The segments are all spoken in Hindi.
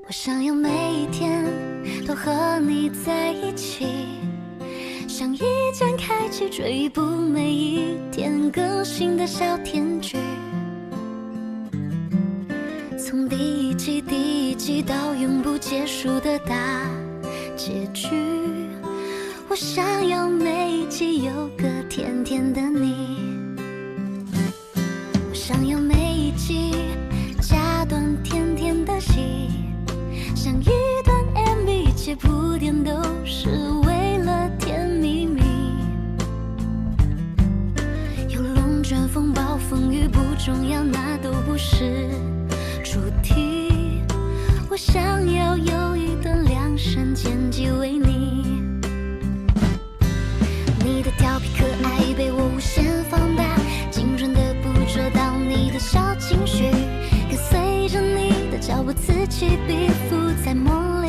我想要每一天都和你在一起，像一键开启追捕每一天更新的小甜剧，从第一季到永不结束的大结局。我想要每一集有个甜甜的你，我想要每一集加段甜甜的戏，像一段 MV， 一切铺垫都是为了甜蜜蜜。有龙卷风暴风雨不重要，那都不是主题。我想要有一段量身剪辑为你，你的调皮可爱被我无限放大，精准的捕捉到你的小情绪，跟随着你的脚步此起彼伏在梦里。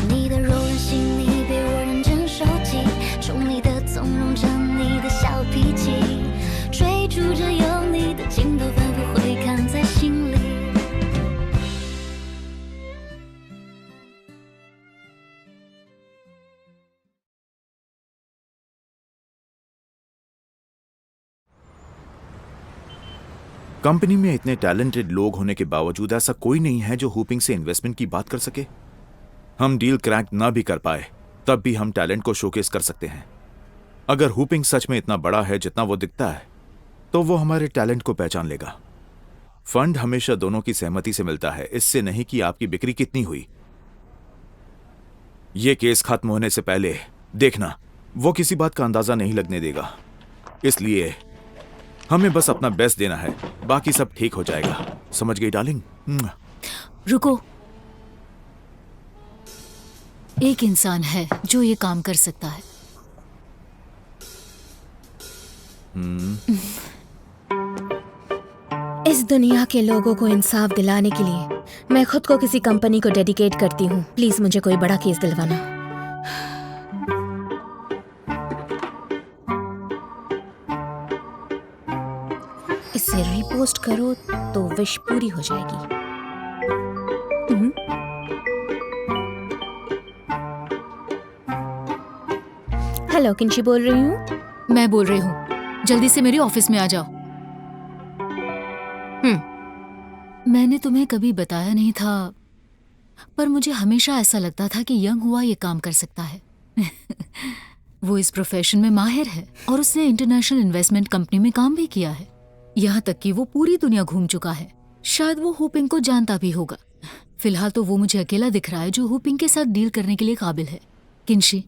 你的柔软细腻被我认真收集，宠溺的纵容着你的小脾气，追逐着有你的镜头反复回看在心里。कंपनी में इतने टैलेंटेड लोग होने के बावजूद ऐसा कोई नहीं है जो हुपिंग से इन्वेस्टमेंट की बात कर सके। हम डील क्रैक ना भी कर पाए तब भी हम टैलेंट को शोकेस कर सकते हैं। अगर हुपिंग सच में इतना बड़ा है जितना वो दिखता है तो वो हमारे टैलेंट को पहचान लेगा। फंड हमेशा दोनों की सहमति से मिलता है, इससे नहीं कि आपकी बिक्री कितनी हुई। ये केस खत्म होने से पहले देखना वो किसी बात का अंदाजा नहीं लगने देगा। इसलिए हमें बस अपना बेस्ट देना है, बाकी सब ठीक हो जाएगा। समझ गई डार्लिंग? रुको, एक इंसान है जो ये काम कर सकता है। इस दुनिया के लोगों को इंसाफ दिलाने के लिए मैं खुद को किसी कंपनी को डेडिकेट करती हूँ। प्लीज मुझे कोई बड़ा केस दिलवाना। इसे रीपोस्ट करो तो विश पूरी हो जाएगी। हेलो, किंशी बोल रही हूँ। मैं बोल रही हूँ, जल्दी से मेरे ऑफिस में आ जाओ। मैंने तुम्हें कभी बताया नहीं था, पर मुझे हमेशा ऐसा लगता था कि यंग हुआ ये काम कर सकता है। वो इस प्रोफेशन में माहिर है और उसने इंटरनेशनल इन्वेस्टमेंट कंपनी में काम भी किया है। यहाँ तक कि वो पूरी दुनिया घूम चुका है। शायद वो हुपिंग को जानता भी होगा। फिलहाल तो वो मुझे अकेला दिख रहा है जो हुपिंग के साथ डील करने के लिए काबिल है। किंशी,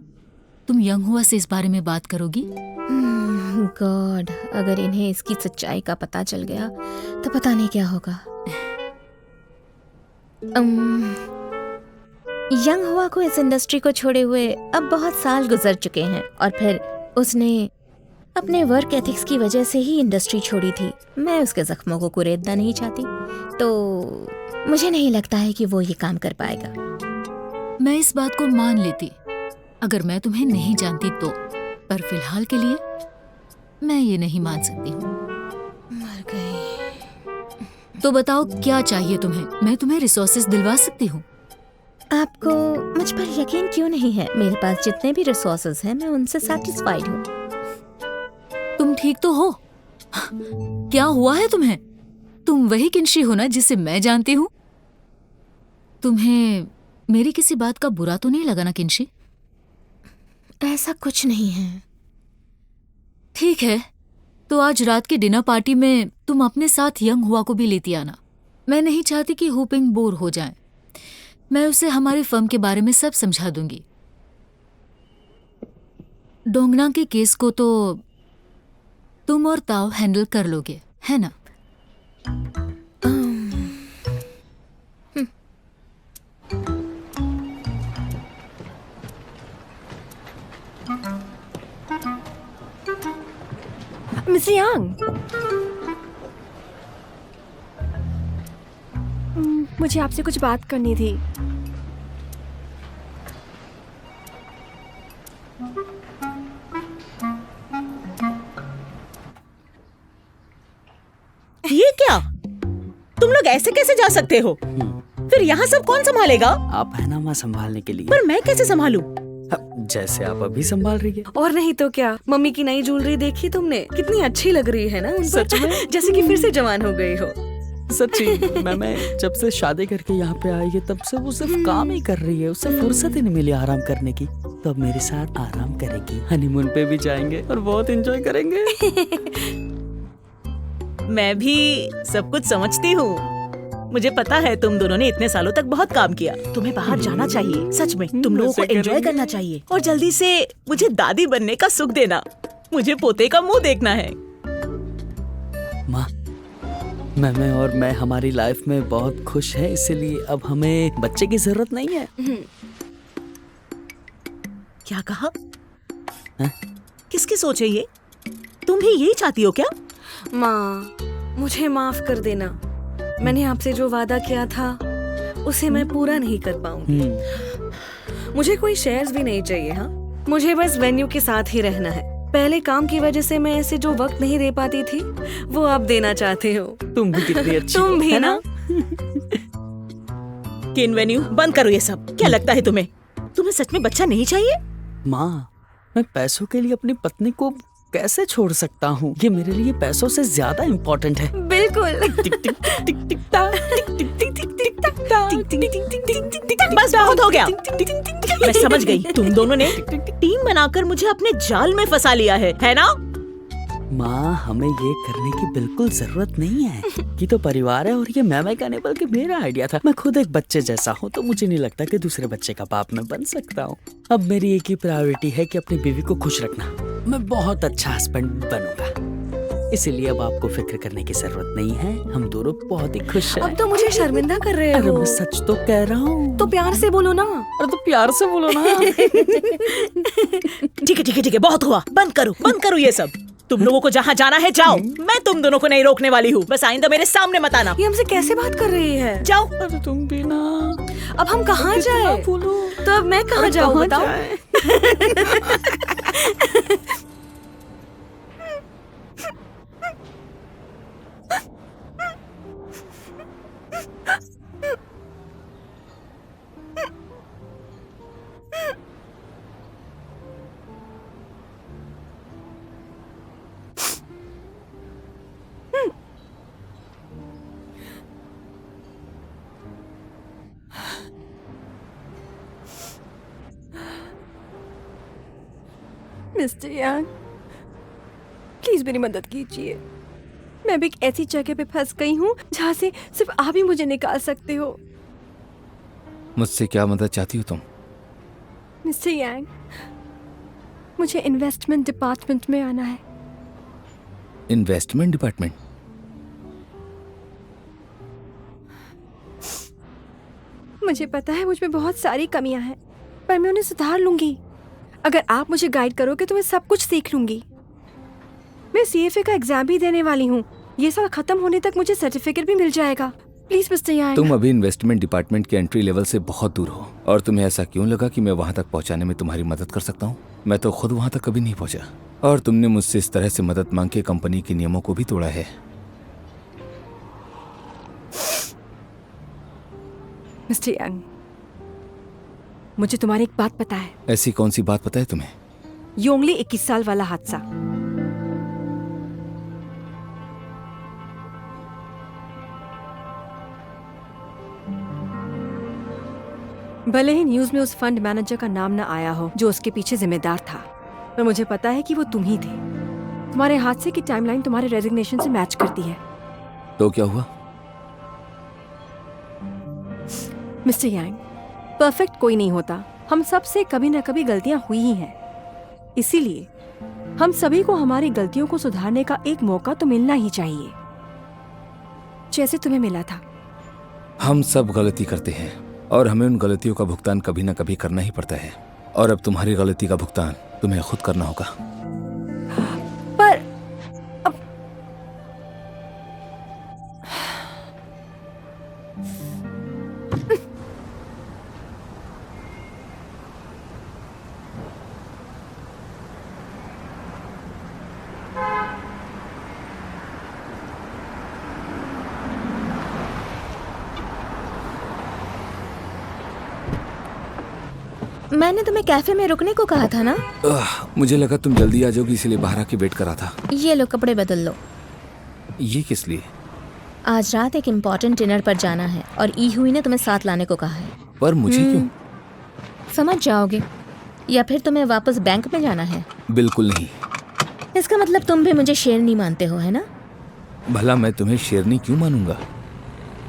तुम यंग हुआ से इस बारे में बात करोगी? गॉड, अगर इन्हें इसकी सच्चाई का पता चल गया तो पता नहीं क्या होगा। यंग हुआ को इस इंडस्ट्री को छोड़े हुए अब बहुत साल गुजर चुके हैं और फिर उसने अपने वर्क एथिक्स की वजह से ही इंडस्ट्री छोड़ी थी। मैं उसके जख्मों को कुरेदना नहीं चाहती, तो मुझे नहीं लगता है कि वो ये काम कर पाएगा। मैं इस बात को मान लेती अगर मैं तुम्हें नहीं जानती तो, पर फिलहाल के लिए मैं ये नहीं मान सकती हूँ। मर गई। तो बताओ क्या चाहिए तुम्हें? मैं तुम्हें रिसोर्सेज दिलवा सकती हूँ। आपको मुझ पर यकीन क्यों नहीं है? मेरे पास जितने भी रिसोर्सेज हैं मैं उनसे सेटिस्फाइड हूँ। तुम ठीक तो हो? क्या हुआ है तुम्हें? तुम वही किंशी हो ना जिसे मैं जानती हूँ? तुम्हें मेरी किसी बात का बुरा तो नहीं लगा ना किंशी? ऐसा कुछ नहीं है। ठीक है, तो आज रात की डिनर पार्टी में तुम अपने साथ यंग हुआ को भी लेती आना। मैं नहीं चाहती कि हुपिंग बोर हो जाए। मैं उसे हमारे फर्म के बारे में सब समझा दूंगी। डोंगना के केस को तो तुम और ताओ हैंडल कर लोगे, है ना? मिस यांग, मुझे आपसे कुछ बात करनी थी। ये क्या? तुम लोग लोग ऐसे कैसे जा सकते हो? फिर यहाँ सब कौन संभालेगा? आप है ना माँ संभालने के लिए। पर मैं कैसे संभालूं? जैसे आप अभी संभाल रही है। और नहीं तो क्या, मम्मी की नई ज्वेलरी देखी तुमने? कितनी अच्छी लग रही है ना उन पर? सच में? जैसे कि फिर से जवान हो गई हो। सच्ची मैं जब से शादी करके यहाँ पे आई है तब से वो सिर्फ काम ही कर रही है, उसे फुर्सत ही नहीं मिली आराम करने की। तो अब मेरे साथ आराम करेगी, हनीमून पे भी जाएंगे और बहुत एंजॉय करेंगे। मैं भी सब कुछ समझती हूँ। मुझे पता है तुम दोनों ने इतने सालों तक बहुत काम किया। तुम्हें बाहर जाना चाहिए, सच में तुम लोगों को वैसे एंजॉय करेंगे। करना चाहिए। और जल्दी से मुझे दादी बनने का सुख देना। मुझे पोते का मुंह देखना है। माँ, मैं और मैं हमारी लाइफ में बहुत खुश है, इसीलिए अब हमें बच्चे की जरूरत नहीं है। क्या कहा? हैं? किसकी सोच है ये? तुम भी यही चाहती हो क्या? माँ, मुझे माफ कर देना। मैंने आपसे जो वादा किया था उसे मैं पूरा नहीं कर पाऊंगी। मुझे कोई शेयर्स भी नहीं चाहिए। हाँ, मुझे बस वेन्यू के साथ ही रहना है। पहले काम की वजह से मैं ऐसे जो वक्त नहीं दे पाती थी वो आप देना चाहते हो। तुम भी कितनी अच्छी तुम हो, भी है ना? किन वेन्यू, बंद करो ये सब। क्या लगता है तुम्हें? तुम्हें सच में बच्चा नहीं चाहिए? माँ, मैं पैसों के लिए अपनी पत्नी को कैसे छोड़ सकता हूँ? ये मेरे लिए पैसों से ज्यादा इम्पोर्टेंट है। बिल्कुल। बस बहुत हो गया। मैं समझ गई, तुम दोनों ने टीम बनाकर मुझे अपने जाल में फंसा लिया है ना? माँ, हमें ये करने की बिल्कुल जरूरत नहीं है। कि तो परिवार है और ये मैं का नहीं बल्कि मेरा आइडिया था। मैं खुद एक बच्चे जैसा हूँ, तो मुझे नहीं लगता कि दूसरे बच्चे का बाप मैं बन सकता हूँ। अब मेरी एक ही प्रायोरिटी है कि अपनी बीवी को खुश रखना। मैं बहुत अच्छा हस्बैंड बनूंगा, इसीलिए अब आपको फिक्र करने की जरूरत नहीं है। हम दोनों बहुत ही खुश हैं। अब तो मुझे शर्मिंदा कर रहे अरे हो। मैं सच तो कह रहा हूँ। तो प्यार से बोलो ना। अरे तो प्यार से बोलो ना। ठीक है, बहुत हुआ। बंद करो ये सब। तुम लोगों को जहाँ जाना है जाओ। मैं तुम दोनों को नहीं रोकने वाली हूँ। बस आइंदा मेरे सामने मत आना। ये हमसे कैसे बात कर रही है? जाओ। अरे तुम भी ना। अब हम कहाँ जाए? बोलो। तो अब मैं कहाँ जाऊँ बताओ? मिस्टर यांग, प्लीज मेरी मदद कीजिए। मैं भी एक ऐसी जगह पे फंस गई हूँ जहाँ से सिर्फ आप ही मुझे निकाल सकते हो। मुझसे क्या मदद चाहती हो तुम? मिस्टर यांग, मुझे इन्वेस्टमेंट डिपार्टमेंट में आना है। Investment department? मुझे पता है मुझ में बहुत सारी कमियां हैं, पर मैं उन्हें सुधार लूंगी। अगर आप मुझे गाइड करोगे तो मैं सब कुछ सीख लूंगी। मैं सीएफए का एग्जाम भी देने वाली हूँ। ये साल खत्म होने तक मुझे सर्टिफिकेट भी मिल जाएगा। प्लीज मिस्टर यांग। तुम अभी इन्वेस्टमेंट डिपार्टमेंट के एंट्री लेवल से बहुत दूर हो, और तुम्हें ऐसा क्यों लगा कि मैं वहां तक पहुंचाने में तुम्हारी मदद कर सकता हूं? मैं तो खुद वहां तक कभी नहीं पहुंचा, और तुमने मुझसे इस तरह से मदद मांग के कंपनी के नियमों को भी तोड़ा है। मिस्टर यांग, मुझे तुम्हारी एक बात पता है। ऐसी कौन सी बात पता है तुम्हें? योंगली 21 साल वाला हादसा। भले ही न्यूज में उस फंड मैनेजर का नाम न आया हो जो उसके पीछे जिम्मेदार था, पर मुझे पता है कि वो तुम ही थे। तुम्हारे हादसे की टाइमलाइन तुम्हारे रेजिग्नेशन से मैच करती है। तो क्या हुआ? मिस्टर यांग, परफेक्ट कोई नहीं होता। हम सब से कभी न कभी गलतियां हुई ही हैं। इसीलिए हम सभी को हमारी गलतियों को सुधारने का एक मौका तो मिलना ही चाहिए, जैसे तुम्हें मिला था। हम सब गलती करते हैं, और हमें उन गलतियों का भुगतान कभी न कभी करना ही पड़ता है। और अब तुम्हारी गलती का भुगतान तुम्हें खुद करना होगा। पर अब मैंने तुम्हें कैफे में रुकने को कहा था ना। मुझे लगा तुम जल्दी आ जाओगी इसलिए बाहर आके वेट करा था। ये लो कपड़े बदल लो। ये किस लिए? आज रात एक इम्पोर्टेंट डिनर पर जाना है और ई हुई ने तुम्हें साथ लाने को कहा है। पर मुझे क्यों? समझ जाओगे, या फिर तुम्हें वापस बैंक में जाना है? बिल्कुल नहीं। इसका मतलब तुम भी मुझे शेरनी मानते हो, है ना? भला मैं तुम्हें शेरनी क्यों मानूंगा?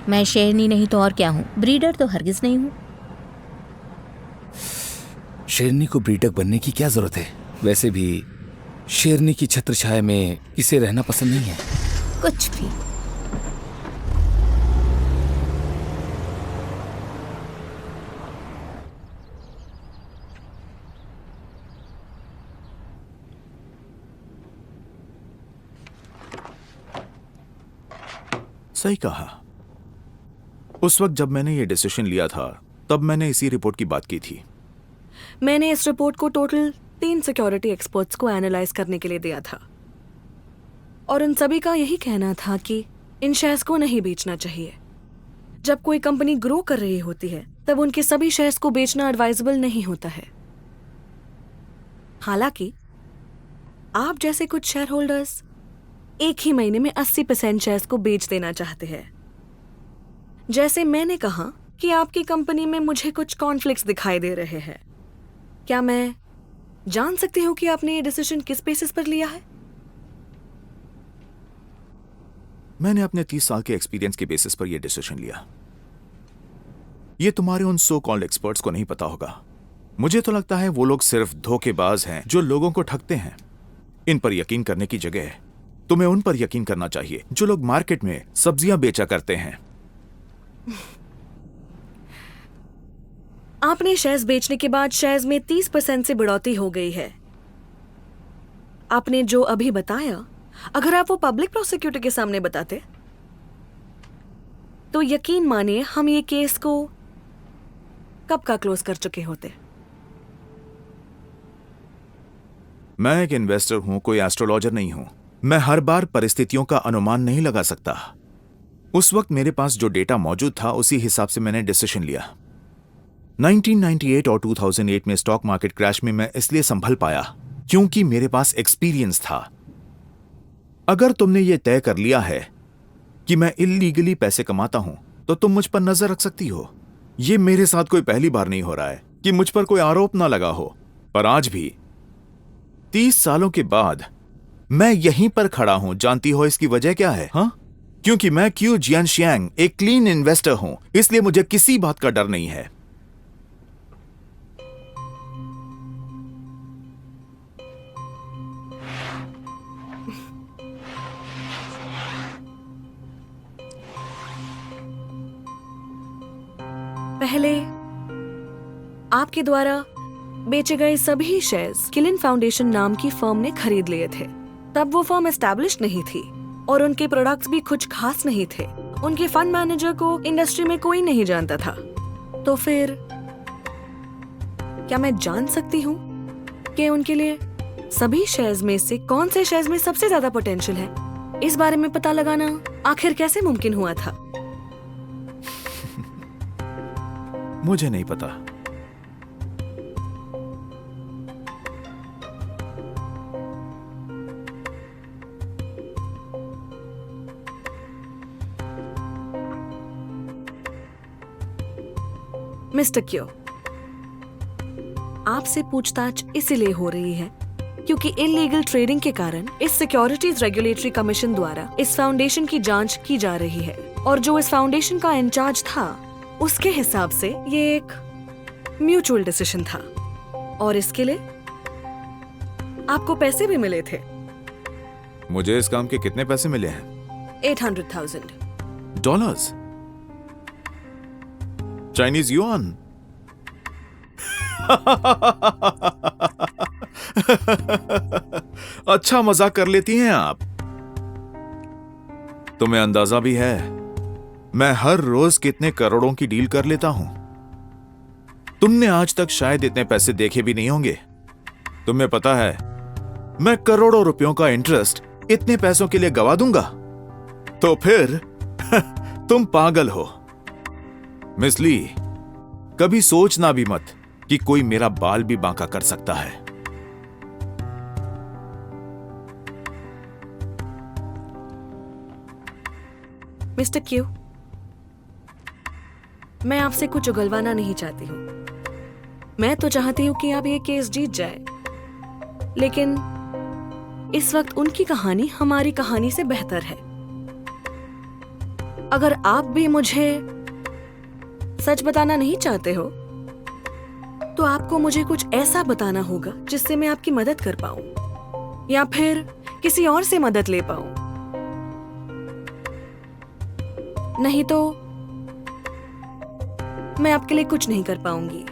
मैं शेरनी नहीं तो और क्या हूँ, ब्रीडर तो हरगिज नहीं हूँ। शेरनी को ब्रीडर बनने की क्या जरूरत है? वैसे भी शेरनी की छत्र छाया में किसे रहना पसंद नहीं है। कुछ भी। सही कहा। उस वक्त जब मैंने ये डिसीजन लिया था तब मैंने इसी रिपोर्ट की बात की थी। मैंने इस रिपोर्ट को टोटल 3 सिक्योरिटी एक्सपर्ट्स को एनालाइज करने के लिए दिया था और उन सभी का यही कहना था कि इन शेयर्स को नहीं बेचना चाहिए। जब कोई कंपनी ग्रो कर रही होती है तब उनके सभी शेयर्स को बेचना एडवाइजेबल नहीं होता है। हालांकि आप जैसे कुछ शेयर होल्डर्स एक ही महीने में 80% शेयर्स को बेच देना चाहते हैं। जैसे मैंने कहा कि आपकी कंपनी में मुझे कुछ कॉन्फ्लिक्ट्स दिखाई दे रहे हैं। क्या मैं जान सकती हूँ कि आपने ये डिसीजन किस बेसिस पर लिया है? मैंने अपने 30 साल के एक्सपीरियंस के बेसिस पर यह डिसीजन लिया। ये तुम्हारे उन सो कॉल्ड एक्सपर्ट्स को नहीं पता होगा। मुझे तो लगता है वो लोग सिर्फ धोखेबाज हैं जो लोगों को ठगते हैं। इन पर यकीन करने की जगह तुम्हें उन पर यकीन करना चाहिए जो लोग मार्केट में सब्जियां बेचा करते हैं। आपने शेयर्स बेचने के बाद शेयर्स में 30% से बढ़ोतरी हो गई है। आपने जो अभी बताया, अगर आप वो पब्लिक प्रोसिक्यूटर के सामने बताते तो यकीन मानिए हम ये केस को कब का क्लोज कर चुके होते। मैं एक इन्वेस्टर हूं, कोई एस्ट्रोलॉजर नहीं हूं। मैं हर बार परिस्थितियों का अनुमान नहीं लगा सकता। उस वक्त मेरे पास जो डेटा मौजूद था उसी हिसाब से मैंने डिसीजन लिया। 1998 और 2008 में स्टॉक मार्केट क्रैश में मैं इसलिए संभल पाया क्योंकि मेरे पास एक्सपीरियंस था। अगर तुमने ये तय कर लिया है कि मैं इल्लीगली पैसे कमाता हूं तो तुम मुझ पर नजर रख सकती हो। ये मेरे साथ कोई पहली बार नहीं हो रहा है कि मुझ पर कोई आरोप ना लगा हो, पर आज भी 30 सालों के बाद मैं यहीं पर खड़ा हूं। जानती हो इसकी वजह क्या है? हाँ, क्योंकि मैं क्यू जियानशियांग एक क्लीन इन्वेस्टर हूं, इसलिए मुझे किसी बात का डर नहीं है। पहले आपके द्वारा बेचे गए सभी शेयर्स किलिन फाउंडेशन नाम की फर्म ने खरीद लिए थे। तब वो फर्म एस्टैब्लिश नहीं थी और उनके प्रोडक्ट्स भी कुछ खास नहीं थे। उनके फंड मैनेजर को इंडस्ट्री में कोई नहीं जानता था। तो फिर क्या मैं जान सकती हूँ कि उनके लिए सभी शेयर्स में से कौन से शेयर्स में सबसे ज्यादा पोटेंशियल है? इस बारे में पता लगाना आखिर कैसे मुमकिन हुआ था? मुझे नहीं पता। मिस्टर क्यो, आपसे पूछताछ इसीलिए हो रही है क्योंकि इलीगल ट्रेडिंग के कारण इस सिक्योरिटीज रेगुलेटरी कमीशन द्वारा इस फाउंडेशन की जांच की जा रही है और जो इस फाउंडेशन का इंचार्ज था उसके हिसाब से ये एक म्यूचुअल डिसीजन था और इसके लिए आपको पैसे भी मिले थे। मुझे इस काम के कितने पैसे मिले हैं? 800,000 डॉलर्स, चाइनीज युआन। अच्छा मजाक कर लेती हैं आप। तुम्हें अंदाजा भी है मैं हर रोज कितने करोड़ों की डील कर लेता हूं। तुमने आज तक शायद इतने पैसे देखे भी नहीं होंगे। तुम्हें पता है मैं करोड़ों रुपयों का इंटरेस्ट इतने पैसों के लिए गवा दूंगा? तो फिर तुम पागल हो। मिस ली, कभी सोचना भी मत कि कोई मेरा बाल भी बांका कर सकता है। मिस्टर क्यू, मैं आपसे कुछ उगलवाना नहीं चाहती हूँ। मैं तो चाहती हूँ कि आप ये केस जीत जाए, लेकिन इस वक्त उनकी कहानी हमारी कहानी से बेहतर है। अगर आप भी मुझे सच बताना नहीं चाहते हो, तो आपको मुझे कुछ ऐसा बताना होगा जिससे मैं आपकी मदद कर पाऊं, या फिर किसी और से मदद ले पाऊं। नहीं तो मैं आपके लिए कुछ नहीं कर पाऊंगी।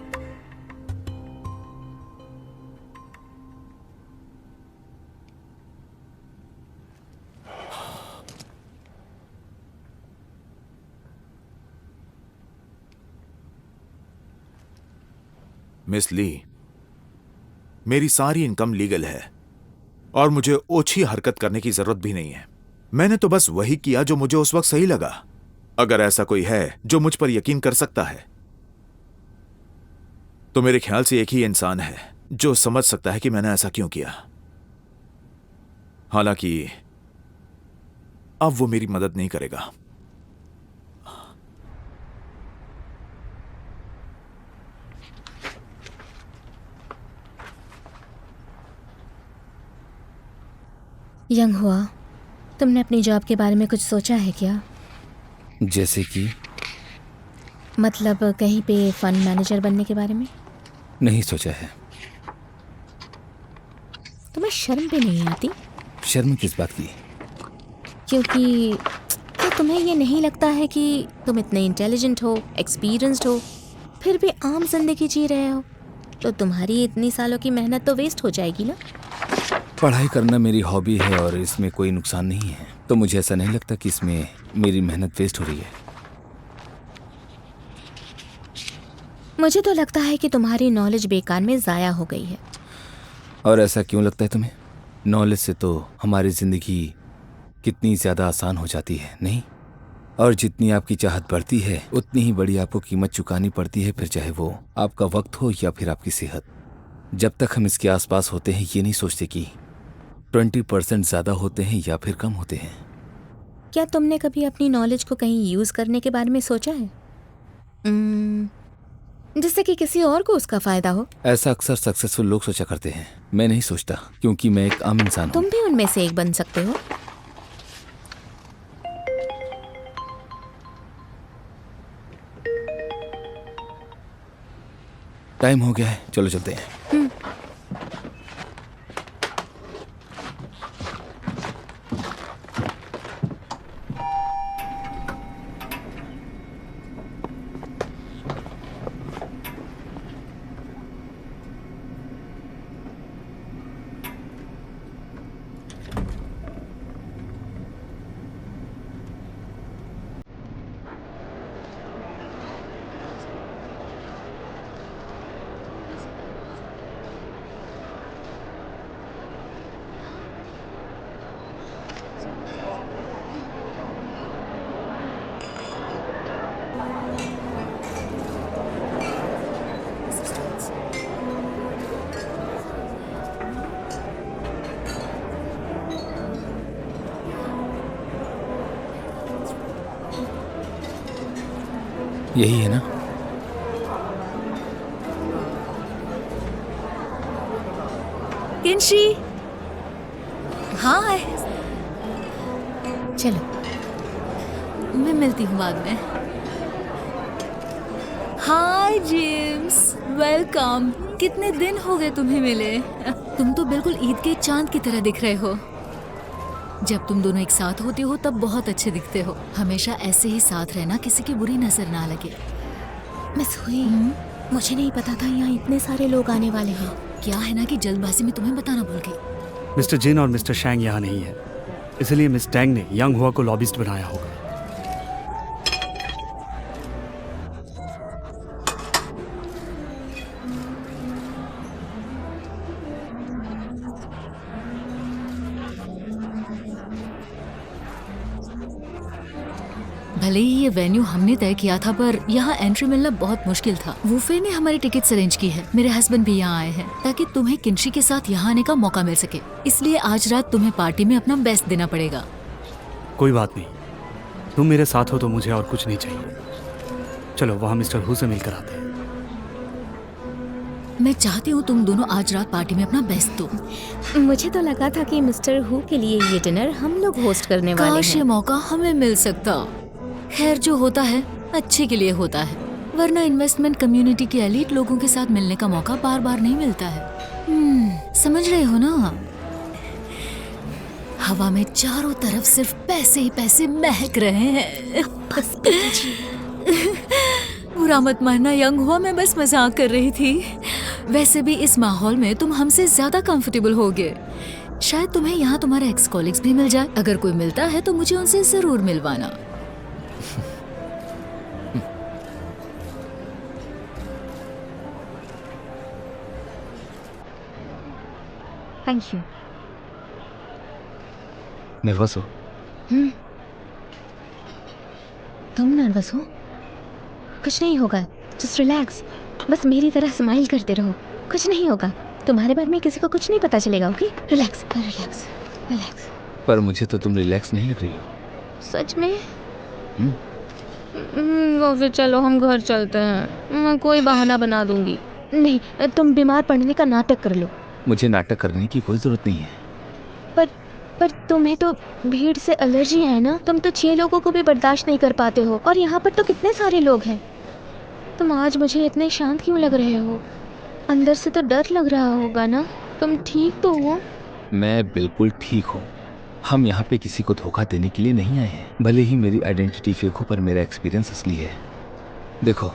मिस ली, मेरी सारी इनकम लीगल है और मुझे ओछी हरकत करने की जरूरत भी नहीं है। मैंने तो बस वही किया जो मुझे उस वक्त सही लगा। अगर ऐसा कोई है जो मुझ पर यकीन कर सकता है, तो मेरे ख्याल से एक ही इंसान है जो समझ सकता है कि मैंने ऐसा क्यों किया। हालांकि अब वो मेरी मदद नहीं करेगा। यंग हुआ, तुमने अपनी जॉब के बारे में कुछ सोचा है क्या? जैसे कि? मतलब कहीं पे फंड मैनेजर बनने के बारे में? नहीं सोचा है। तुम्हें शर्म भी नहीं आती? शर्म किस बात की? क्योंकि क्या तुम्हें ये नहीं लगता है कि तुम इतने इंटेलिजेंट हो, एक्सपीरियंस्ड हो, फिर भी आम जिंदगी जी रहे हो, तो तुम्हारी इतनी सालों की मेहनत तो वेस्ट हो जाएगी ना? पढ़ाई करना मेरी हॉबी है और इसमें कोई नुकसान नहीं है, तो मुझे ऐसा नहीं लगता कि इसमें मेरी मेहनत वेस्ट हो रही है। मुझे तो लगता है कि तुम्हारी नॉलेज बेकार में ज़ाया हो गई है। और ऐसा क्यों लगता है तुम्हें? नॉलेज से तो हमारी ज़िंदगी कितनी ज़्यादा आसान हो जाती है, नहीं? और जितनी आपकी चाहत बढ़ती है उतनी ही बड़ी आपको कीमत चुकानी पड़ती है, फिर चाहे वो आपका वक्त हो या फिर आपकी सेहत। जब तक हम इसके आसपास होते हैं ये नहीं सोचते कि 20% ज़्यादा होते हैं या फिर कम होते हैं। क्या तुमने कभी अपनी नॉलेज को कहीं यूज़ करने के बारे में सोचा है, जिससे कि किसी और को उसका फ़ायदा हो? ऐसा अक्सर सक्सेसफुल लोग सोचा करते हैं, मैं नहीं सोचता, क्योंकि मैं एक आम इंसान हूँ। तुम भी उनमें से एक बन सकते हो। टाइम हो गया है, चलो चलते हैं। यही है ना? किंशी, हाँ चलो, मैं मिलती हूँ बाद में। हाय जेम्स, वेलकम। कितने दिन हो गए तुम्हें मिले। तुम तो बिल्कुल ईद के चांद की तरह दिख रहे हो। जब तुम दोनों एक साथ होते हो तब बहुत अच्छे दिखते हो। हमेशा ऐसे ही साथ रहना, किसी की बुरी नजर ना लगे। मिस हुई, मुझे नहीं पता था यहाँ इतने सारे लोग आने वाले हैं। क्या है ना कि जल्दबाजी में तुम्हें बताना भूल गई। मिस्टर जिन और मिस्टर शैंग यहाँ नहीं है, इसलिए मिस टैंग ने यंग हुआ को लॉबिस्ट बनाया होगा। भले ही ये वेन्यू हमने तय किया था, पर यहाँ एंट्री मिलना बहुत मुश्किल था। वूफे ने हमारे टिकट्स अरेंज की है। मेरे हस्बैंड भी यहाँ आए हैं ताकि तुम्हें किंशी के साथ यहाँ आने का मौका मिल सके। इसलिए आज रात तुम्हें पार्टी में अपना बेस्ट देना पड़ेगा। कोई बात नहीं, तुम मेरे साथ हो तो मुझे और कुछ नहीं चाहिए। चलो वहाँ मिस्टर हु से मिलकर आते हैं। मैं चाहती हूँ तुम दोनों आज रात पार्टी में अपना बेस्ट दो। मुझे तो लगा था कि मिस्टर हु के लिए ये डिनर हम लोग होस्ट करने वाले काश ये हैं। मौका हमें मिल सकता। खैर, जो होता है अच्छे के लिए होता है, वरना इन्वेस्टमेंट कम्युनिटी के एलीट लोगों के साथ मिलने का मौका बार बार नहीं मिलता है। समझ रहे हो ना? हवा में चारों तरफ सिर्फ पैसे ही पैसे महक रहे हैं। बस बुरा मत मानना यंग हुआ, मैं बस मजाक कर रही थी। वैसे भी इस माहौल में तुम हमसे ज्यादा कंफर्टेबल होगे। शायद तुम्हें यहाँ तुम्हारे एक्स कॉलिग्स भी मिल जाए। अगर कोई मिलता है तो मुझे उनसे जरूर मिलवाना। Thank you. नर्वस हो? तुम नर्वस हो? कुछ नहीं होगा, जस्ट रिलैक्स। बस मेरी तरह स्माइल करते रहो, कुछ नहीं होगा। तुम्हारे बारे में किसी को कुछ नहीं पता चलेगा। Okay, relax relax relax. पर मुझे तो तुम रिलैक्स नहीं लग रही हो। सच में? वो फिर चलो हम घर चलते हैं। मैं कोई बहाना बना दूंगी। नहीं, तुम बीमार पड़ने का नाटक कर लो। मुझे नाटक करने की कोई जरूरत नहीं है। पर तुम्हें तो भीड़ से एलर्जी है ना। तुम तो 6 लोगों को भी बर्दाश्त नहीं कर पाते हो, और यहाँ पर तो कितने सारे लोग हैं। तुम आज मुझे इतने शांत क्यों लग रहे हो? अंदर से तो डर लग रहा होगा ना। तुम ठीक तो हो? मैं बिल्कुल ठीक हूँ। हम यहाँ पे किसी को धोखा देने के लिए नहीं आए हैं। भले ही मेरी आइडेंटिटी फेक हो, पर मेरा एक्सपीरियंस असली है। देखो,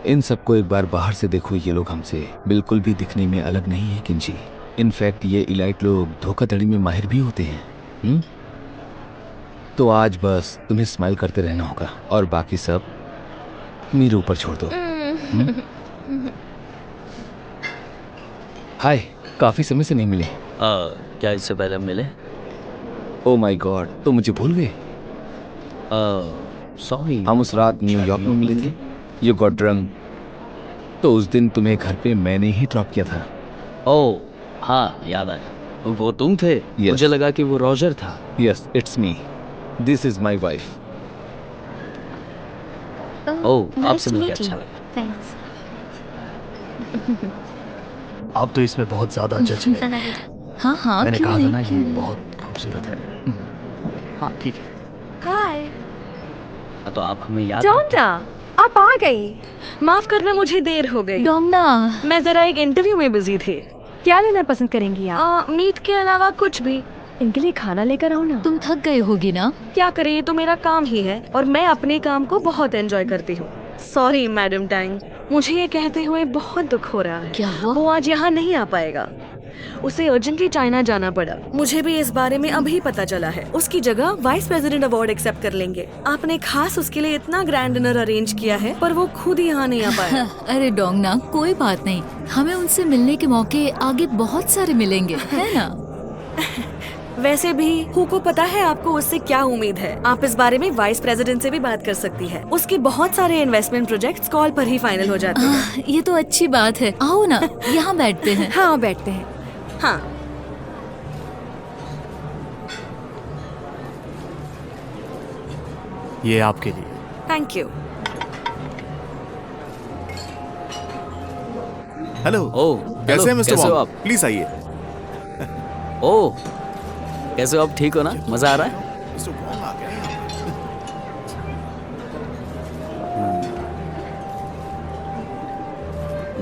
इन सबको एक बार बाहर से देखो। ये लोग हमसे बिल्कुल भी दिखने में अलग नहीं है किंची। इनफैक्ट ये इलाइट लोग धोखाधड़ी में माहिर भी होते हैं। तो आज बस तुम्हें स्माइल करते रहना होगा और बाकी सब मेरे ऊपर छोड़ दो। हाय, काफी समय से नहीं मिले। क्या इससे पहले हम मिले? ओ माय गॉड, तो मुझे भूल गए। सॉरी। हम उस रात न्यूयॉर्क में मिलेंगे। You got drunk. तो उस दिन तुम्हें घर पे मैंने ही ड्रॉप किया था। ओह हाँ, याद आया। वो तुम थे? Yes. मुझे लगा कि वो रॉजर था। Yes, it's me. This is my wife. Oh, आपसे मिलकर अच्छा लगा। थैंक्स। आप तो इसमें बहुत ज्यादा जज हैं। हाँ, मैंने क्यों कहा था नहीं? ना, ये बहुत खूबसूरत है। हाँ ठीक है। हाय तो आप हमें याद डोंगना, आप आ गई। माफ करना, मुझे देर हो गई। डोंगना, मैं जरा एक इंटरव्यू में बिजी थी। क्या लेना पसंद करेंगी आप? मीट के अलावा कुछ भी। इनके लिए खाना लेकर आओ ना। तुम थक गई होगी ना? क्या करें, ये तो मेरा काम ही है और मैं अपने काम को बहुत एंजॉय करती हूँ। सॉरी मैडम टैंग, मुझे ये कहते हुए बहुत दुख हो रहा है। क्या हुआ? वो आज यहाँ नहीं आ पाएगा। उसे अर्जेंटली चाइना जाना पड़ा। मुझे भी इस बारे में अभी पता चला है। उसकी जगह वाइस प्रेसिडेंट अवार्ड एक्सेप्ट कर लेंगे। आपने खास उसके लिए इतना ग्रैंड डिनर अरेंज किया है, पर वो खुद यहाँ नहीं आ पाया। अरे डोंगना, कोई बात नहीं। हमें उनसे मिलने के मौके आगे बहुत सारे मिलेंगे, है ना? वैसे भी हु को पता है आपको उससे क्या उम्मीद है। आप इस बारे में वाइस प्रेसिडेंट से भी बात कर सकती है। उसके बहुत सारे इन्वेस्टमेंट प्रोजेक्ट्स कॉल पर ही फाइनल हो जाते हैं। ये तो अच्छी बात है। आओ ना, यहाँ बैठते हैं। हाँ बैठते हैं। हाँ ये आपके लिए। Thank you. हेलो। ओह, कैसे हैं मिस्टर कैसे हो वॉन्ग? आप? प्लीज आइए। ओह, कैसे हो आप? ठीक हो ना? मजा आ रहा है? मिस्टर वॉन्ग आ गए हैं।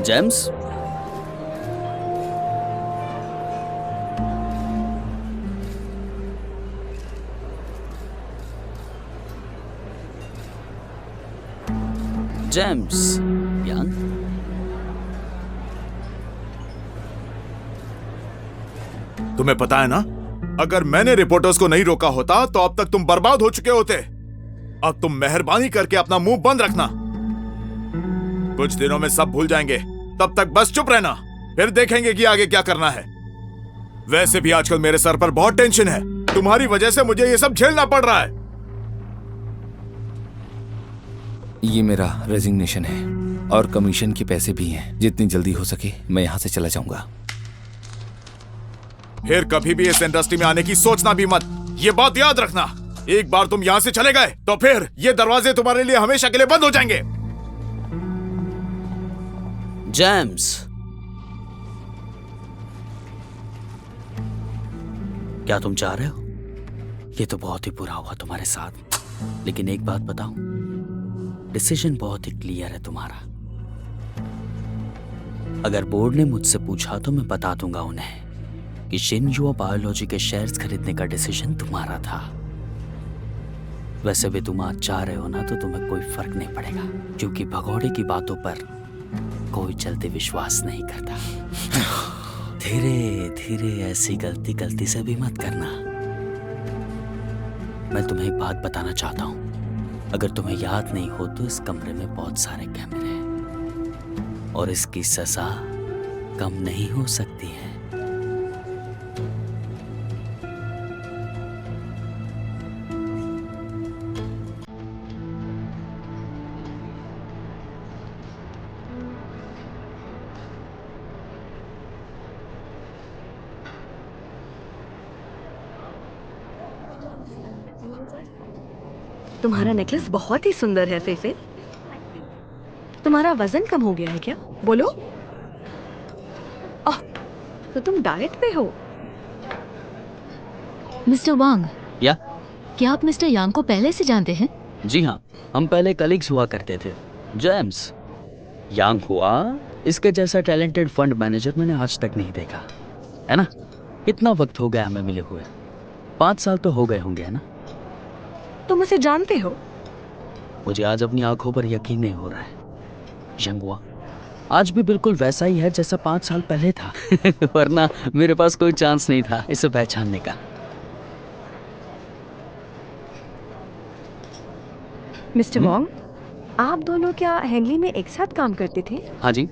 जेम्स, जेम्स यांग। तुम्हें पता है ना, अगर मैंने रिपोर्टर्स को नहीं रोका होता तो अब तक तुम बर्बाद हो चुके होते। अब तुम मेहरबानी करके अपना मुंह बंद रखना। कुछ दिनों में सब भूल जाएंगे, तब तक बस चुप रहना। फिर देखेंगे कि आगे क्या करना है। वैसे भी आजकल मेरे सर पर बहुत टेंशन है। तुम्हारी वजह से मुझे ये सब झेलना पड़ रहा है। ये मेरा रेजिग्नेशन है और कमीशन के पैसे भी हैं। जितनी जल्दी हो सके मैं यहाँ से चला जाऊंगा। फिर कभी भी इस इंडस्ट्री में आने की सोचना भी मत, ये बात याद रखना। एक बार तुम यहाँ से चले गए तो फिर ये दरवाजे तुम्हारे लिए हमेशा के लिए बंद हो जाएंगे। जेम्स, क्या तुम चाह रहे हो? ये तो बहुत ही बुरा हुआ तुम्हारे साथ, लेकिन एक बात बताऊं, डिसीजन बहुत ही क्लियर है तुम्हारा। अगर बोर्ड ने मुझसे पूछा तो मैं बता दूंगा उन्हें कि शिनजुआ बायोलॉजी के शेयर्स खरीदने का डिसीजन तुम्हारा था। वैसे भी तुम आज चाह रहे हो ना, तो तुम्हें कोई फर्क नहीं पड़ेगा, क्योंकि भगोड़े की बातों पर कोई जल्दी विश्वास नहीं करता। धीरे धीरे ऐसी गलती से भी मत करना। मैं तुम्हें एक बात बताना चाहता हूं। अगर तुम्हें याद नहीं हो तो इस कमरे में बहुत सारे कैमरे हैं और इसकी सजा कम नहीं हो सकती है। तुम्हारा नेकलेस बहुत ही सुंदर है फेफे। तुम्हारा वजन कम हो गया है क्या? बोलो। ओह, तो तुम डाइट पे हो। मिस्टर वांग, या? क्या आप मिस्टर यांग को पहले से जानते हैं? जी हाँ, हम पहले कलीग्स हुआ करते थे। जेम्स, यांग हुआ इसके जैसा टैलेंटेड फंड मैनेजर मैंने आज तक नहीं देखा, है ना? कितना वक्त हो गया हमें मिले हुए? 5 साल तो हो गए होंगे, है ना? तुम उसे जानते हो? मुझे आज अपनी आंखों पर यकीन नहीं हो रहा है। यांग हुआ आज भी बिल्कुल वैसा ही है जैसा 5 साल पहले था। वरना मेरे पास कोई चांस नहीं था इसे पहचानने का। मिस्टर वॉन्ग, आप दोनों क्या हेनली में एक साथ काम करते थे? हाँ जी।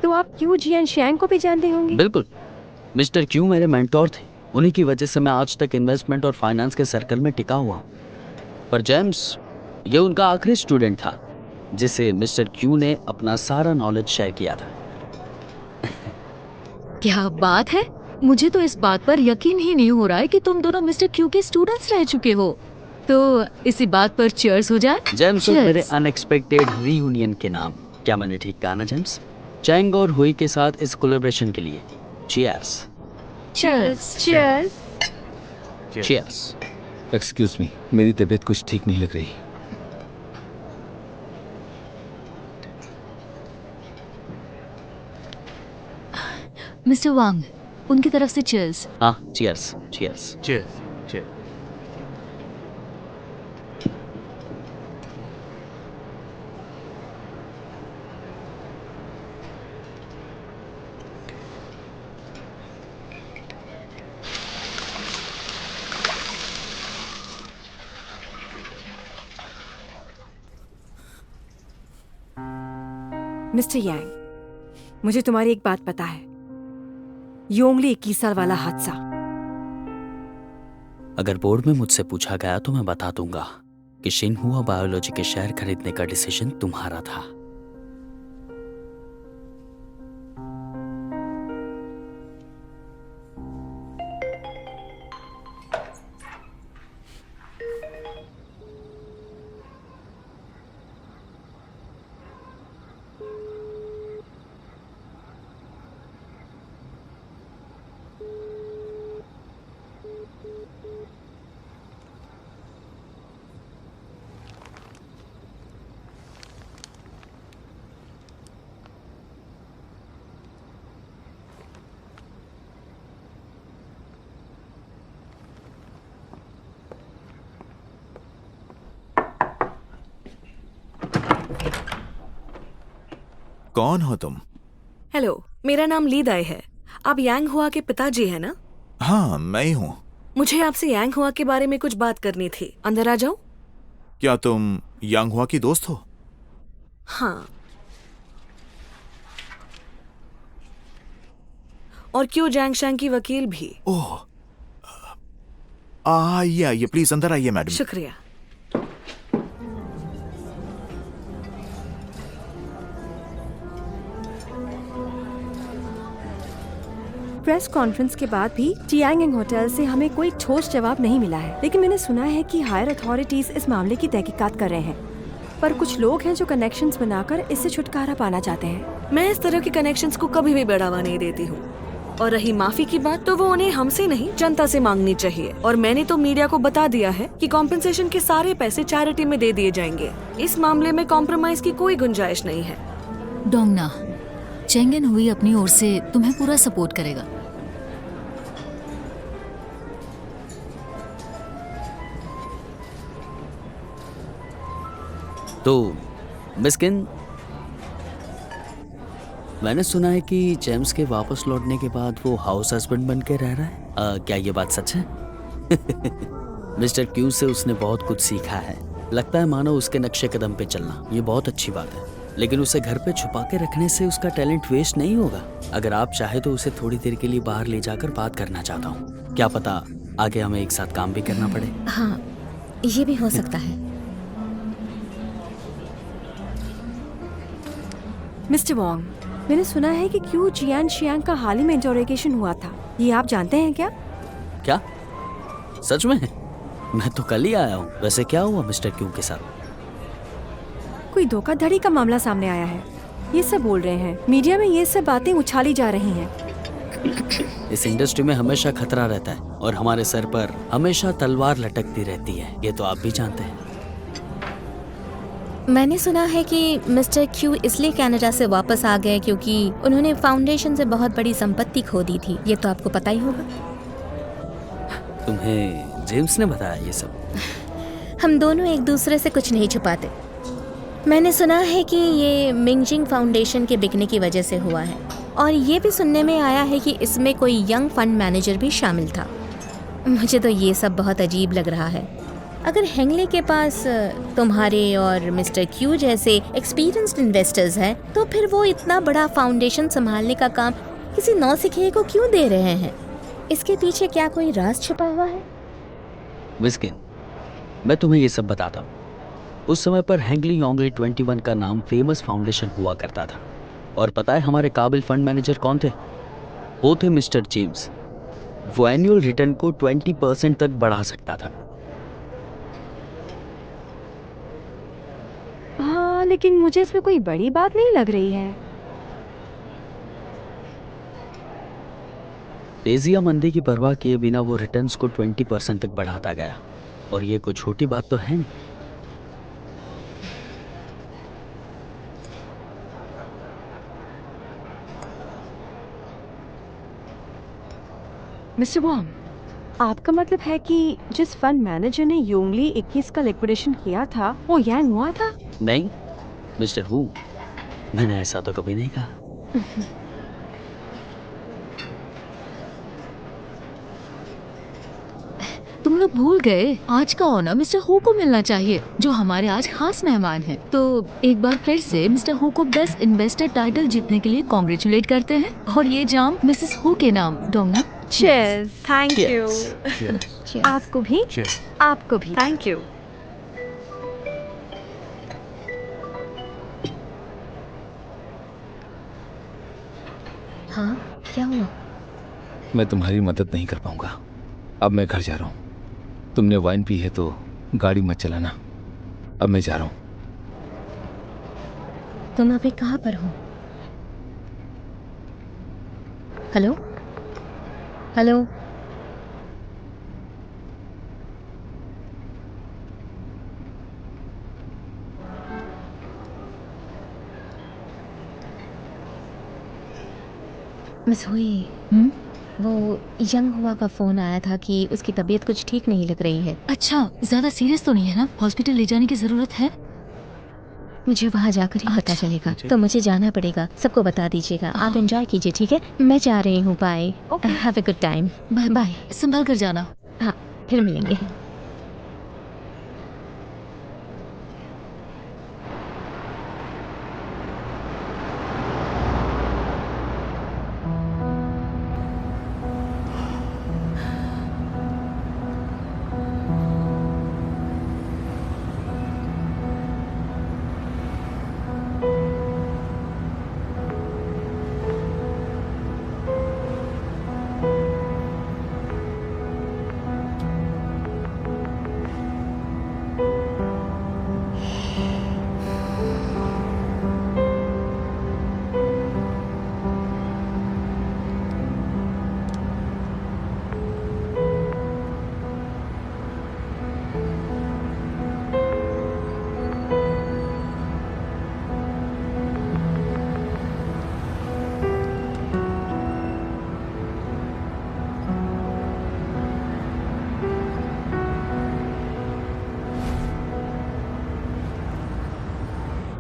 तो आप क्यू जियान शैंग को भी जानते होंगे? बिल्कुल, मिस्टर क्यू मेरे मेंटोर थे। उन्हीं की वजह से मैं आज तक इन्वेस्टमेंट और फाइनेंस के सर्कल में टिका हुआ हूँ। पर जेम्स, ये उनका आखिरी स्टूडेंट था जिसे मिस्टर क्यू ने अपना सारा नॉलेज शेयर किया था। क्या बात है, मुझे तो इस बात पर यकीन ही नहीं हो रहा है कि तुम दोनों मिस्टर क्यू के स्टूडेंट्स रह चुके हो। तो इसी बात पर चीयर्स हो जाए। जेम्स और मेरे अनएक्सपेक्टेड रीयूनियन के नाम। क्या मैंने ठीक कहा ना जेम्स? चैंग और हुई के साथ इस कोलैबोरेशन के लिए cheers. Cheers. Cheers. Cheers. Excuse me, मेरी तबीयत कुछ ठीक नहीं लग रही। मिस्टर वांग, उनकी तरफ से चीयर्स। हाँ, cheers. Cheers. Cheers. Cheers. Mister Yang, मुझे तुम्हारी एक बात पता है। योंगली 21 साल वाला हादसा। अगर बोर्ड में मुझसे पूछा गया तो मैं बता दूंगा कि शिनहुआ बायोलॉजी के शेयर खरीदने का डिसीजन तुम्हारा था। कौन हो तुम? हेलो, मेरा नाम ली दाई है। आप यांग हुआ के पिताजी है ना? हाँ, मैं ही हूँ। मुझे आपसे यांग हुआ के बारे में कुछ बात करनी थी। अंदर आ जाऊं? क्या तुम यांग हुआ की दोस्त हो? हाँ। और क्यों जैंग शैंग की वकील भी। ओह, आइए प्लीज अंदर आइए मैडम। शुक्रिया। प्रेस कॉन्फ्रेंस के बाद भी चियांग होटल से हमें कोई ठोस जवाब नहीं मिला है, लेकिन मैंने सुना है कि हायर अथॉरिटीज इस मामले की तहकीकात कर रहे हैं। पर कुछ लोग हैं जो कनेक्शंस बनाकर इससे छुटकारा पाना चाहते हैं। मैं इस तरह के कनेक्शंस को कभी भी बढ़ावा नहीं देती हूँ। और रही माफी की बात, तो वो उन्हें हमसे नहीं जनता से मांगनी चाहिए। और मैंने तो मीडिया को बता दिया है कि कॉम्पेंसेशन के सारे पैसे चैरिटी में दे दिए जाएंगे। इस मामले में कॉम्प्रोमाइज की कोई गुंजाइश नहीं है। डोंगना, चेंगन हुई अपनी ओर से तुम्हें पूरा सपोर्ट करेगा। तो मिस्किन, मैंने सुना है कि जेम्स के वापस लौटने के बाद वो हाउस हस्बैंड बन के रह रहा है। क्या ये बात सच है? मिस्टर क्यू से उसने बहुत कुछ सीखा है। लगता है मानो उसके नक्शे कदम पे चलना, ये बहुत अच्छी बात है। लेकिन उसे घर पे छुपा के रखने से उसका टैलेंट वेस्ट नहीं होगा। अगर आप चाहे तो उसे थोड़ी देर के लिए बाहर ले जाकर बात करना चाहता हूँ। क्या पता आगे हमें एक साथ काम भी करना पड़े। हाँ, ये भी हो सकता है। मिस्टर वोंग, मैंने सुना है कि क्यू जियान शियांग का हाल ही में इंटरोगेशन हुआ था। ये आप जानते हैं क्या? क्या सच में? मैं तो कल ही आया हूँ। वैसे क्या हुआ मिस्टर क्यू के साथ? कोई धोखाधड़ी का मामला सामने आया है, ये सब बोल रहे हैं। मीडिया में ये सब बातें उछाली जा रही हैं। इस इंडस्ट्री में हमेशा खतरा रहता है और हमारे सर पर हमेशा तलवार लटकती रहती है। ये तो आप भी जानते हैं। मैंने सुना है कि मिस्टर क्यू इसलिए कनाडा से वापस आ गए क्योंकि उन्होंने फाउंडेशन से बहुत बड़ी संपत्ति खो दी थी। ये तो आपको पता ही होगा। तुम्हें जेम्स ने बताया ये सब? हम दोनों एक दूसरे से कुछ नहीं छुपाते। मैंने सुना है कि ये मिंगजिंग फाउंडेशन के बिकने की वजह से हुआ है, और ये भी सुनने में आया है कि इसमें कोई यंग फंड मैनेजर भी शामिल था। मुझे तो ये सब बहुत अजीब लग रहा है। अगर हेंगले के पास तुम्हारे और मिस्टर क्यू जैसे एक्सपीरियंस्ड इन्वेस्टर्स हैं, तो फिर वो इतना बड़ा फाउंडेशन संभालने का काम किसी नौसिखिए को क्यों दे रहे हैं? इसके पीछे क्या कोई राज छुपा हुआ है? विस्किन, मैं तुम्हें ये सब बताता हूँ। उस समय पर हेंगली योंगली 21 का नाम फेमस फाउंडेशन हुआ करता था। और पता है हमारे काबिल फंड मैनेजर कौन थे? वो थे मिस्टर जेम्स। वो एनुअल रिटर्न को 20% तक बढ़ा सकता था। हाँ, लेकिन मुझे इसमें कोई बड़ी बात नहीं लग रही है। तेजी या मंदी की परवाह किए बिना वो रिटर्न्स को 20% तक बढ़ाता गया। और ये कोई छोटी बात तो है नहीं। मिस्टर वॉन्ग, आपका मतलब है कि जिस फंड मैनेजर ने योंगली 21 का लिक्विडेशन किया था वो यांग हुआ था? नहीं मिस्टर हु, मैंने ऐसा तो कभी नहीं कहा। तुम लोग भूल गए, आज का ऑनर मिस्टर हु को मिलना चाहिए, जो हमारे आज खास मेहमान हैं। तो एक बार फिर से mister who co best investor title जीतने के लिए कॉन्ग्रेचुलेट करते हैं। और ये जाम मिसेस हु के नाम। डोंगना, चीयर्स। Thank you. Cheers. आपको भी। आपको भी। Thank you. हाँ, क्या हुआ? मैं तुम्हारी मदद नहीं कर पाऊंगा। अब मैं घर जा रहा हूँ। तुमने वाइन पी है तो गाड़ी मत चलाना। अब मैं जा रहा हूँ। तुम अभी कहाँ पर हो? हेलो हेलो, मिस हुई। वो यंग हुआ का फोन आया था कि उसकी तबीयत कुछ ठीक नहीं लग रही है। अच्छा, ज्यादा सीरियस तो नहीं है ना? हॉस्पिटल ले जाने की जरूरत है? मुझे वहाँ जाकर ही पता चलेगा। तो मुझे जाना पड़ेगा। सबको बता दीजिएगा। आप एंजॉय कीजिए, ठीक है? मैं जा रही हूँ। Bye. Have a good time. Bye bye. संभल कर जाना। हाँ, फिर मिलेंगे।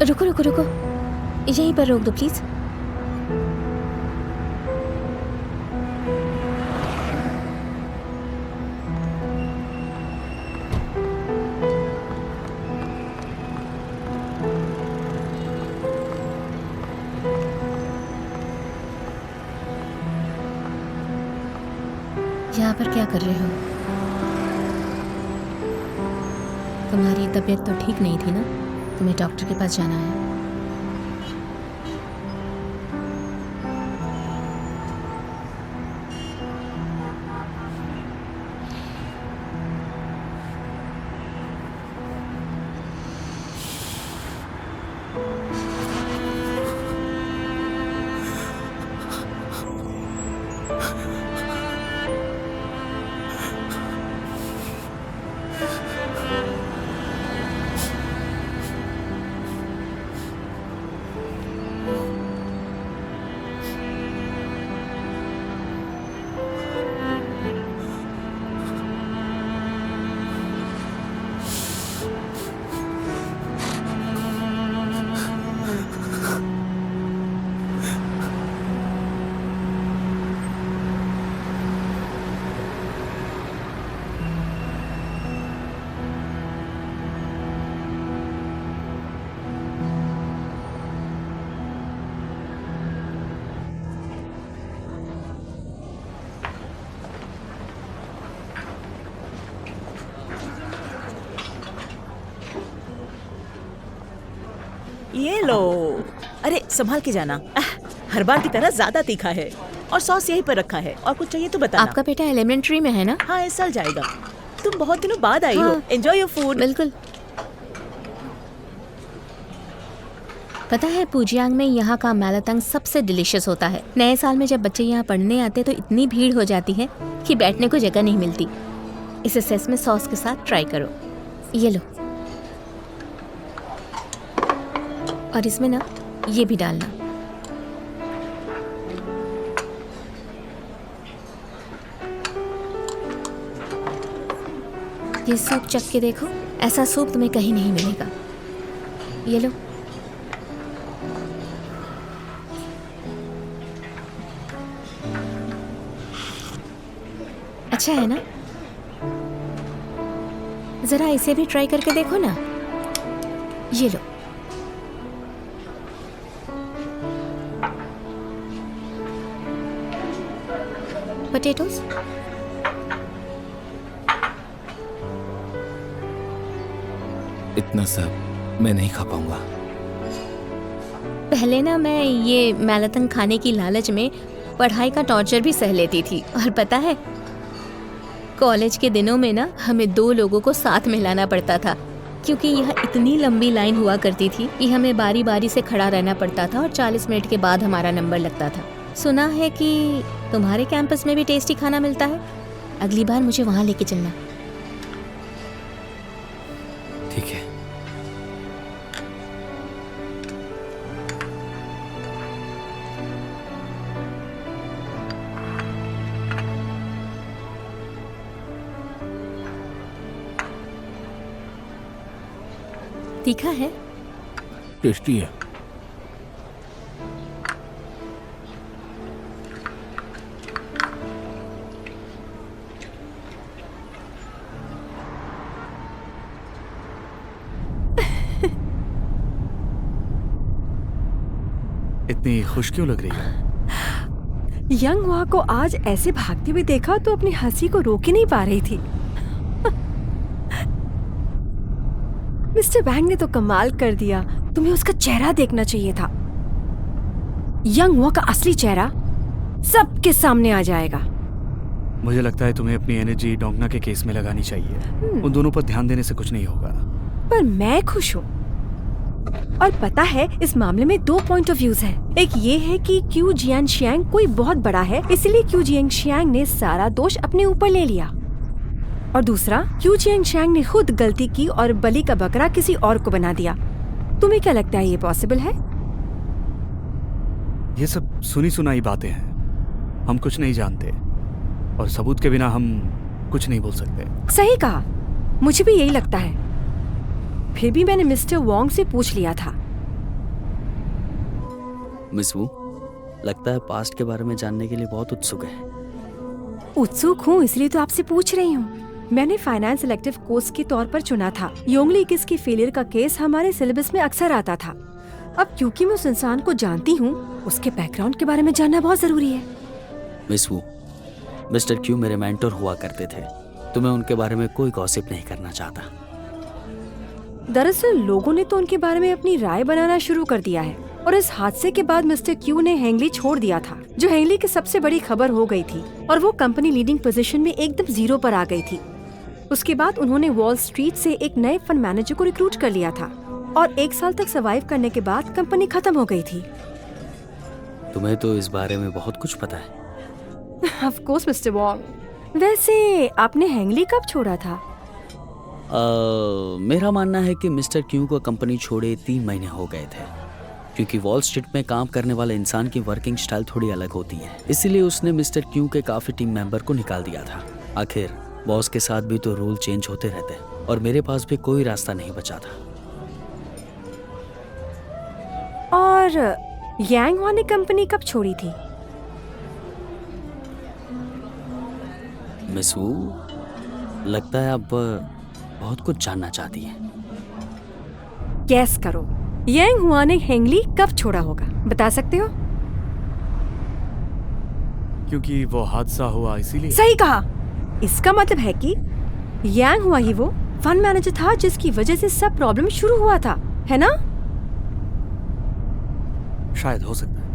रुको रुको रुको, यहीं पर रोक दो प्लीज। यहाँ पर क्या कर रहे हो? तुम्हारी तबीयत तो ठीक नहीं थी ना? तुम्हें डॉक्टर के पास जाना है। ये लो। अरे संभाल के जाना, हर बार की तरह ज्यादा तीखा है और सॉस यहीं पर रखा है। और कुछ चाहिए तो बताना। आपका बेटा एलिमेंट्री में है ना? हाँ, इस साल जाएगा। तुम बहुत दिनों बाद आई हो। Enjoy your food. बिल्कुल। पता है पूजियांग में यहाँ का मैलातंग सबसे डिलीशियस होता है। नए साल में जब बच्चे यहाँ पढ़ने आते तो इतनी भीड़ हो जाती है कि बैठने को जगह नहीं मिलती। इसे सेसमे सॉस के साथ ट्राई करो। ये लो, और इसमें ना ये भी डालना। ये सूप चख के देखो, ऐसा सूप तुम्हें कहीं नहीं मिलेगा। ये लो। अच्छा है ना? जरा इसे भी ट्राई करके देखो ना। ये लो। पोटैटोस। इतना सब मैं नहीं खा पाऊंगा। पहले ना मैं ये मैलातंग खाने की लालच में पढ़ाई का टॉर्चर भी सह लेती थी। और पता है कॉलेज के दिनों में ना हमें 2 लोगों को साथ में लाना पड़ता था, क्योंकि यह इतनी लंबी लाइन हुआ करती थी कि हमें बारी बारी से खड़ा रहना पड़ता था और 40 मिनट के बाद हमारा नंबर लगता था। सुना है कि तुम्हारे कैंपस में भी टेस्टी खाना मिलता है। अगली बार मुझे वहाँ लेके चलना। ठीक है। तीखा है? टेस्टी है। इतनी खुश क्यों लग रही है? यंग हुआ को आज ऐसे भागते हुए देखा तो अपनी हंसी को रोक ही नहीं पा रही थी। मिस्टर बैंग ने तो कमाल कर दिया। तुम्हें उसका चेहरा देखना चाहिए था। यंग हुआ का असली चेहरा सबके सामने आ जाएगा। मुझे लगता है तुम्हें अपनी एनर्जी डोंगना के केस में लगानी चाहिए। उन दोनों पर ध्यान देने से कुछ नहीं होगा। पर मैं खुश हूँ। और पता है इस मामले में 2 पॉइंट ऑफ व्यूज हैं। एक ये है कि क्यू जियानशियांग कोई बहुत बड़ा है, इसलिए क्यू जियानशियांग ने सारा दोष अपने ऊपर ले लिया। और दूसरा, क्यू जियानशियांग ने खुद गलती की और बलि का बकरा किसी और को बना दिया। तुम्हें क्या लगता है ये पॉसिबल है? ये सब सुनी सुनाई बातें हैं। हम कुछ नहीं जानते और सबूत के बिना हम कुछ नहीं बोल सकते। सही कहा, मुझे भी यही लगता है। फिर भी मैंने मिस्टर वोंग से पूछ लिया था। मिस वू, लगता है पास्ट के बारे में जानने के लिए बहुत उत्सुक है। उत्सुक हूँ इसलिए तो आपसे पूछ रही हूँ। मैंने फाइनेंस इलेक्टिव कोर्स के तौर पर चुना था। योंगली किस की फेलियर का केस हमारे सिलेबस में अक्सर आता था। अब क्योंकि मैं उस इंसान को जानती हूँ, उसके बैकग्राउंड के बारे में जानना बहुत जरूरी है। मिस वू, मिस्टर क्यू मेरे मेंटर हुआ करते थे, तो मैं उनके बारे में कोई गॉसिप नहीं करना चाहता। दरअसल लोगों ने तो उनके बारे में अपनी राय बनाना शुरू कर दिया है और इस हादसे के बाद मिस्टर क्यू ने हेंगली छोड़ दिया था, जो हेंगली की सबसे बड़ी खबर हो गई थी और वो कंपनी लीडिंग पोजीशन में एकदम जीरो पर आ गई थी। उसके बाद उन्होंने वॉल स्ट्रीट से एक नए फंड मैनेजर को रिक्रूट कर लिया था और 1 साल तक सर्वाइव करने के बाद कंपनी खत्म हो गई थी। तुम्हें तो इस बारे में बहुत कुछ पता है। Of course mister Wong. वैसे आपने हेंगली कब छोड़ा था? मेरा मानना है कि मिस्टर क्यू को कंपनी छोड़े 3 महीने हो गए थे, क्योंकि वॉल स्ट्रीट में काम करने वाले इंसान की वर्किंग स्टाइल थोड़ी अलग होती है। इसीलिए उसने मिस्टर क्यू के काफी टीम मेंबर को निकाल दिया था। आखिर बॉस के साथ भी तो रूल चेंज होते रहते और मेरे पास भी कोई रास्ता नहीं बचा था। और यांग हुआ ने कंपनी कब छोड़ी थी? मिस वू, लगता है आप बहुत कुछ जानना चाहती हैं। गैस करो, यांग हुआ ने हेंगली कब छोड़ा होगा, बता सकते हो? क्योंकि वो हादसा हुआ इसीलिए। सही कहा। इसका मतलब है कि यांग हुआ ही वो फंड मैनेजर था जिसकी वजह से सब प्रॉब्लम शुरू हुआ था, है ना? शायद हो सकता है।